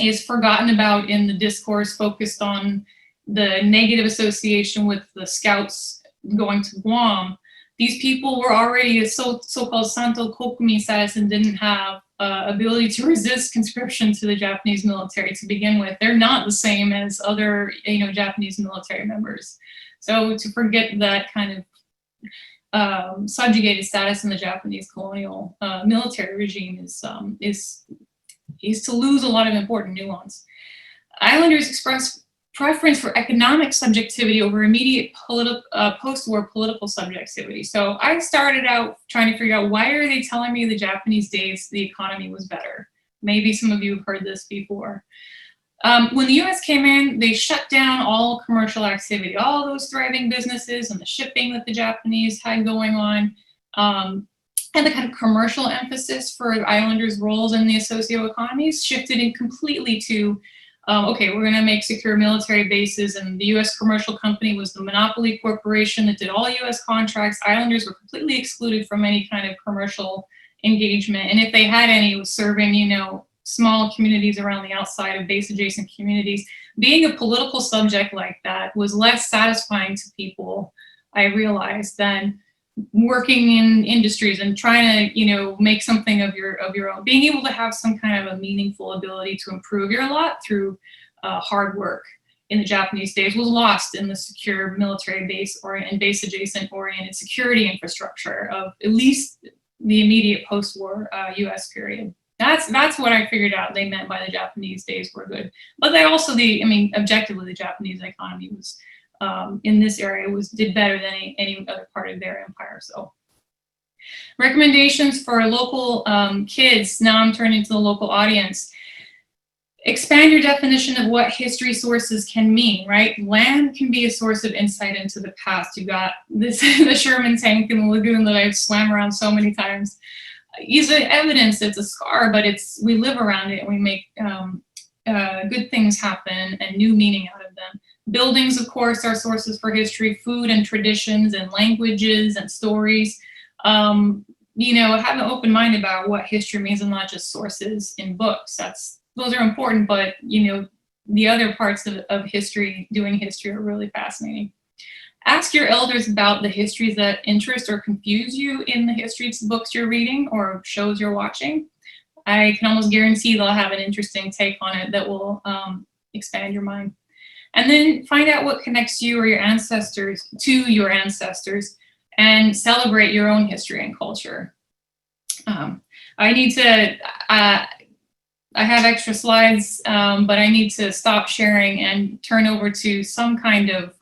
is forgotten about in the discourse focused on the negative association with the scouts going to Guam. These people were already a so-called Santo Kokomi status and didn't have ability to resist conscription to the Japanese military to begin with. They're not the same as other, Japanese military members. So to forget that kind of subjugated status in the Japanese colonial military regime is to lose a lot of important nuance. Islanders express preference for economic subjectivity over immediate post-war political subjectivity. So I started out trying to figure out, why are they telling me the Japanese days the economy was better? Maybe some of you have heard this before. When the US came in, they shut down all commercial activity, all those thriving businesses and the shipping that the Japanese had going on. And the kind of commercial emphasis for islanders' roles in the socio-economies shifted in completely to okay, we're going to make secure military bases, and the U.S. commercial company was the monopoly corporation that did all U.S. contracts. Islanders were completely excluded from any kind of commercial engagement, and if they had any, it was serving, small communities around the outside of base-adjacent communities. Being a political subject like that was less satisfying to people, I realized, than working in industries and trying to make something of your own. Being able to have some kind of a meaningful ability to improve your lot through hard work in the Japanese days was lost in the secure military base and base adjacent oriented security infrastructure of at least the immediate post-war US period. That's what I figured out they meant by the Japanese days were good. But they also, objectively, the Japanese economy was in this area did better than any other part of their empire. So recommendations for local kids. Now I'm turning to the local audience. Expand your definition of what history sources can mean, right? Land can be a source of insight into the past. You've got this, the Sherman tank in the lagoon that I've swam around so many times. Is evidence, it's a scar, but we live around it and we make good things happen and new meaning out of them. Buildings, of course, are sources for history, food and traditions and languages and stories. Have an open mind about what history means and not just sources in books. Those are important, but the other parts of history, doing history, are really fascinating. Ask your elders about the histories that interest or confuse you in the history books you're reading or shows you're watching. I can almost guarantee they'll have an interesting take on it that will expand your mind. And then find out what connects you or your ancestors to your ancestors and celebrate your own history and culture. I have extra slides, but I need to stop sharing and turn over to some kind of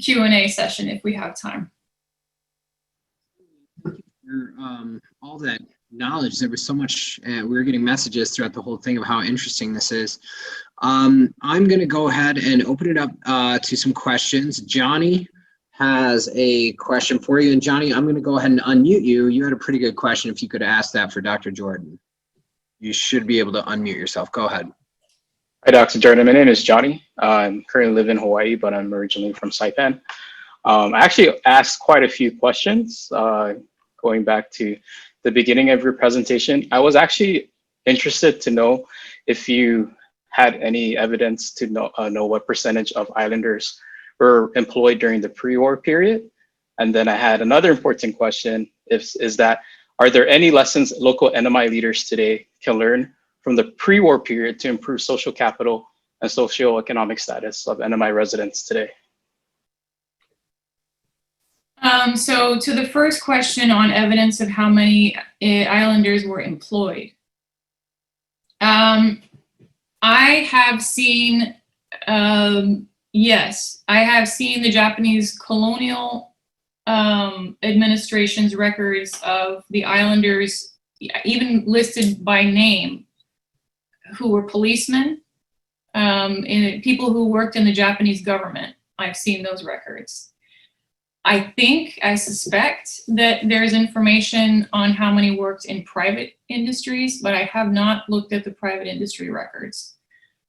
Q&A session if we have time. Thank you for all that knowledge. There was so much, we were getting messages throughout the whole thing of how interesting this is. I'm going to go ahead and open it up to some questions. Johnny has a question for you. And Johnny, I'm going to go ahead and unmute you. You had a pretty good question. If you could ask that for Dr. Jordan. You should be able to unmute yourself. Go ahead. Hi, Dr. Jordan. My name is Johnny. I currently live in Hawaii, but I'm originally from Saipan. I actually asked quite a few questions going back to the beginning of your presentation. I was actually interested to know if you had any evidence to know what percentage of islanders were employed during the pre-war period. And then I had another important question, is that, are there any lessons local NMI leaders today can learn from the pre-war period to improve social capital and socio-economic status of NMI residents today? So to the first question on evidence of how many islanders were employed, I have seen, yes, I have seen the Japanese colonial administration's records of the islanders, even listed by name, who were policemen, and people who worked in the Japanese government. I've seen those records. I suspect that there's information on how many worked in private industries, but I have not looked at the private industry records.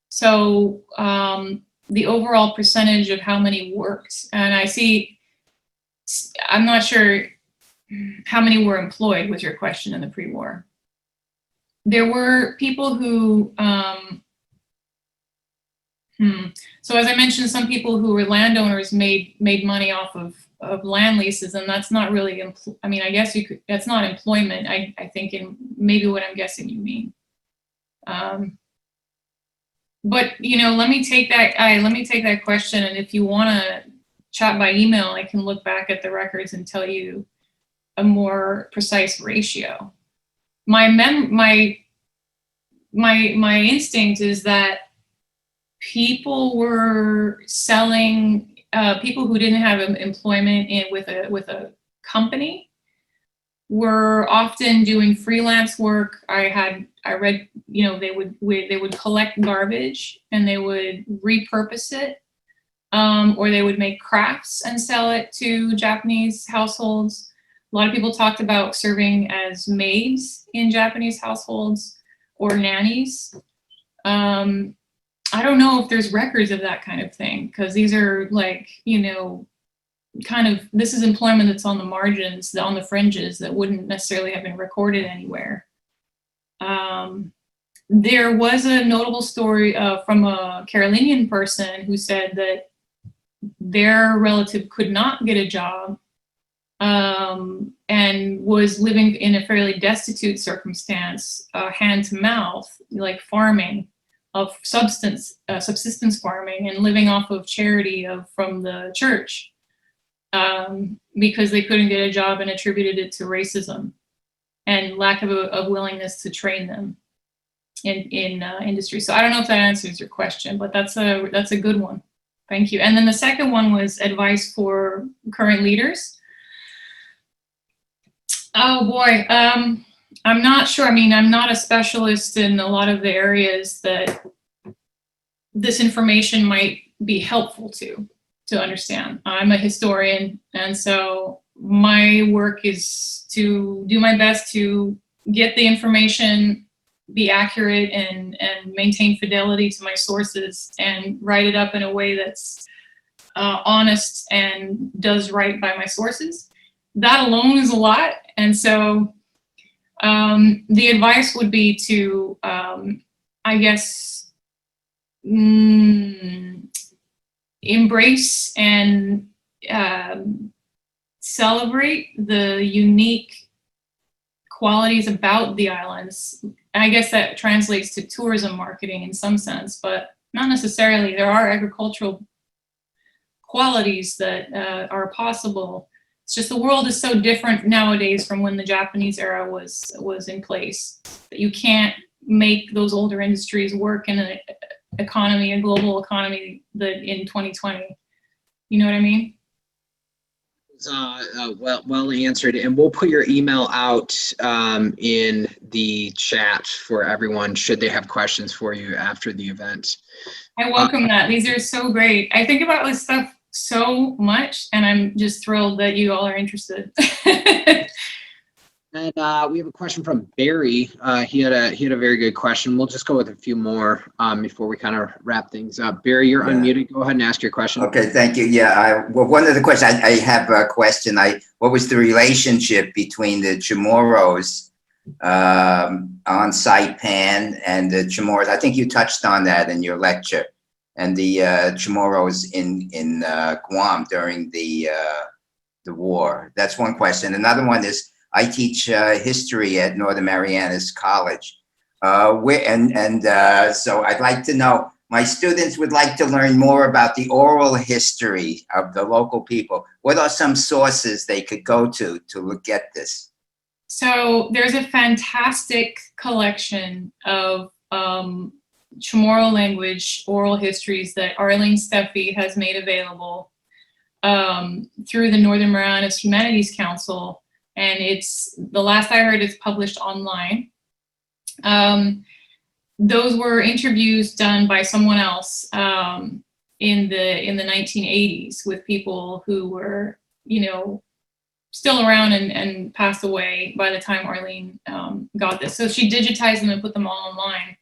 So the overall percentage of how many worked, and I'm not sure how many were employed was your question in the pre-war. There were people who, so as I mentioned, some people who were landowners made money off of land leases, and that's not really, I mean, I guess you could, that's not employment, I think, in maybe what I'm guessing you mean. But, you know, let me take that question, and if you want to chat by email, I can look back at the records and tell you a more precise ratio. My instinct is that people were selling, people who didn't have employment with a company were often doing freelance work. I read, you know, they would collect garbage and they would repurpose it, or they would make crafts and sell it to Japanese households. A lot of people talked about serving as maids in Japanese households or nannies. I don't know if there's records of that kind of thing, because these are like, you know, kind of, this is employment that's on the margins, on the fringes, that wouldn't necessarily have been recorded anywhere. There was a notable story from a Carolinian person who said that their relative could not get a job and was living in a fairly destitute circumstance, hand to mouth, like farming, of subsistence farming, and living off of charity from the church, because they couldn't get a job, and attributed it to racism and lack of willingness to train them in industry. So I don't know if that answers your question, but that's a good one. Thank you. And then the second one was advice for current leaders. Oh boy, I'm not sure. I mean, I'm not a specialist in a lot of the areas that this information might be helpful to understand. I'm a historian, and so my work is to do my best to get the information, be accurate, and maintain fidelity to my sources, and write it up in a way that's honest and does right by my sources. That alone is a lot, and so the advice would be to, I guess, embrace and celebrate the unique qualities about the islands. And I guess that translates to tourism marketing in some sense, but not necessarily. There are agricultural qualities that are possible. It's just the world is so different nowadays from when the Japanese era was in place, that you can't make those older industries work in an economy, a global economy, that in 2020. You know what I mean? Well answered, and we'll put your email out in the chat for everyone should they have questions for you after the event. I welcome that. These are so great. I think about this stuff so much, and I'm just thrilled that you all are interested. And we have a question from Barry. He had a very good question. We'll just go with a few more before we kind of wrap things up. Barry, you're unmuted. Go ahead and ask your question. Okay, thank you. Yeah, well, one of the questions, I have a question. What was the relationship between the Chamorros on Saipan and the Chamorros? I think you touched on that in your lecture, and the Chamorros in Guam during the war. That's one question. Another one is, I teach history at Northern Marianas College. So I'd like to know, my students would like to learn more about the oral history of the local people. What are some sources they could go to look at this? So there's a fantastic collection of Chamorro language oral histories that Arlene Steffi has made available through the Northern Marianas Humanities Council. And it's, the last I heard, it's published online. Those were interviews done by someone else in the 1980s with people who were, you know, still around and passed away by the time Arlene got this. So she digitized them and put them all online.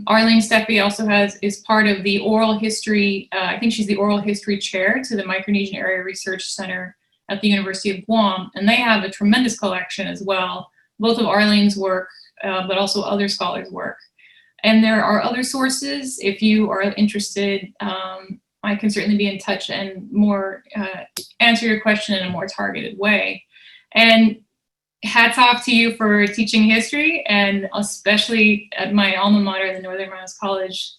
Arlene Steffi also is part of the oral history, I think she's the oral history chair to the Micronesian Area Research Center at the University of Guam. And they have a tremendous collection as well, both of Arlene's work, but also other scholars' work. And there are other sources. If you are interested, I can certainly be in touch and more answer your question in a more targeted way. And hats off to you for teaching history, and especially at my alma mater, the Northern Marianas College.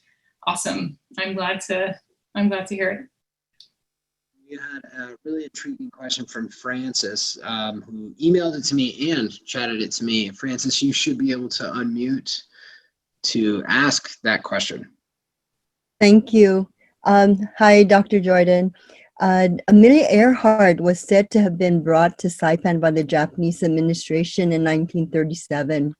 Awesome. I'm glad to hear it. We had a really intriguing question from Francis, who emailed it to me and chatted it to me. Francis, you should be able to unmute to ask that question. Thank you. Hi, Dr. Jordan. Amelia Earhart was said to have been brought to Saipan by the Japanese administration in 1937.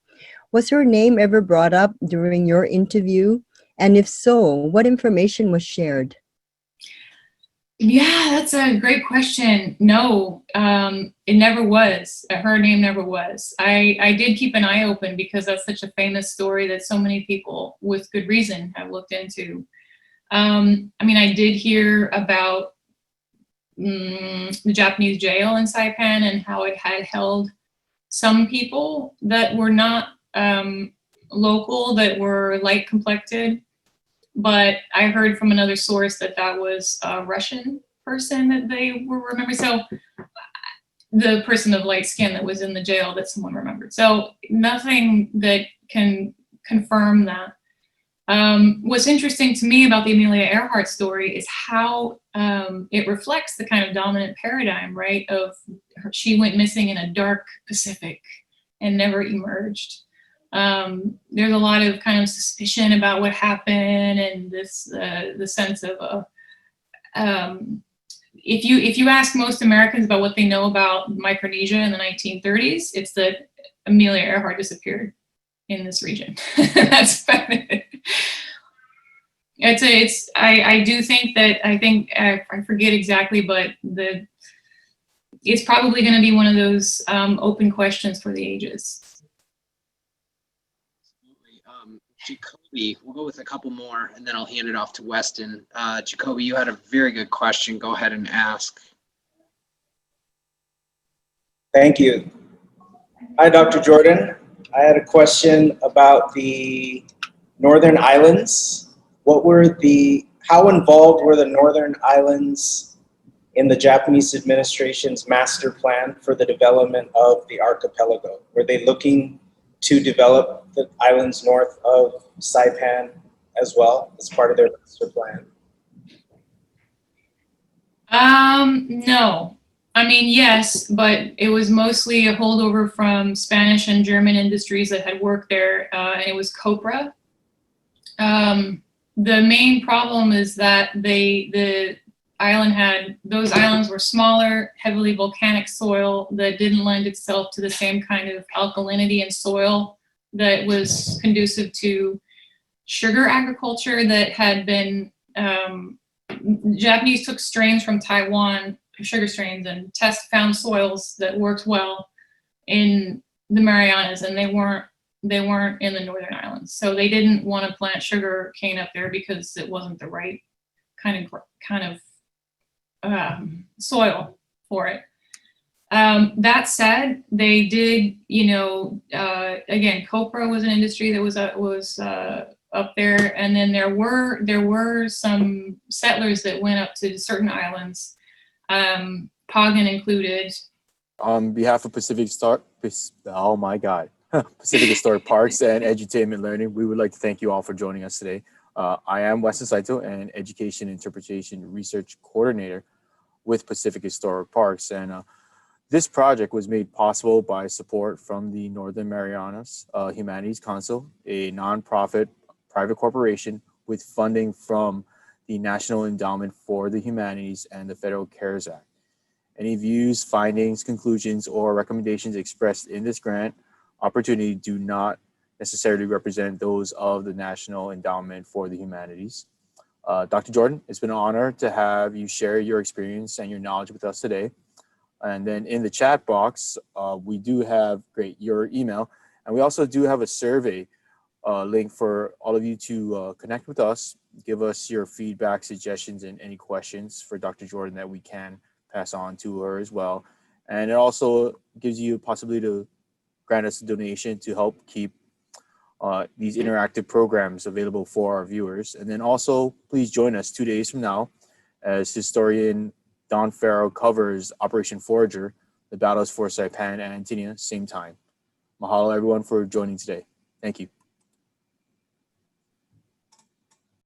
Was her name ever brought up during your interview? And if so, what information was shared? Yeah, that's a great question. No, it never was. Her name never was. I did keep an eye open because that's such a famous story that so many people, with good reason, have looked into. I mean, I did hear about the Japanese jail in Saipan and how it had held some people that were not local, that were light complected. But I heard from another source that that was a Russian person that they were remembering. So the person of light skin that was in the jail that someone remembered. So nothing that can confirm that. What's interesting to me about the Amelia Earhart story is how it reflects the kind of dominant paradigm, right? Of she went missing in a dark Pacific and never emerged. There's a lot of kind of suspicion about what happened, and this the sense of if you ask most Americans about what they know about Micronesia in the 1930s, it's that Amelia Earhart disappeared in this region. That's about it. I do think that I forget exactly, but it's probably going to be one of those open questions for the ages. Jacoby, we'll go with a couple more and then I'll hand it off to Weston. Jacoby, you had a very good question. Go ahead and ask. Thank you. Hi, Dr. Jordan. I had a question about the Northern Islands. How involved were the Northern Islands in the Japanese administration's master plan for the development of the archipelago? Were they looking to develop the islands north of Saipan as well as part of their master plan? No. I mean, yes, but it was mostly a holdover from Spanish and German industries that had worked there, and it was copra. The main problem is that those islands were smaller, heavily volcanic soil that didn't lend itself to the same kind of alkalinity in soil that was conducive to sugar agriculture that had been, Japanese took strains from Taiwan, sugar strains, and found soils that worked well in the Marianas, and they weren't in the Northern Islands. So they didn't want to plant sugar cane up there because it wasn't the right kind of soil for it. That said, they did, again, copra was an industry that was up there, and then there were some settlers that went up to certain islands, Pagan included. On behalf of Pacific Star, oh my God, Pacific Historic Parks and Edutainment Learning. We would like to thank you all for joining us today. I am Weston Saito, an Education Interpretation Research Coordinator with Pacific Historic Parks. And this project was made possible by support from the Northern Marianas Humanities Council, a nonprofit private corporation with funding from the National Endowment for the Humanities and the Federal CARES Act. Any views, findings, conclusions, or recommendations expressed in this grant opportunity do not necessarily represent those of the National Endowment for the Humanities. Dr. Jordan, it's been an honor to have you share your experience and your knowledge with us today. And then in the chat box, we do have your email, and we also do have a survey link for all of you to connect with us, give us your feedback, suggestions, and any questions for Dr. Jordan that we can pass on to her as well. And it also gives you a possibility to grant us a donation to help keep these interactive programs available for our viewers. And then also, please join us 2 days from now as historian Don Farrow covers Operation Forager, the battles for Saipan and Antonia, same time. Mahalo everyone for joining today. Thank you.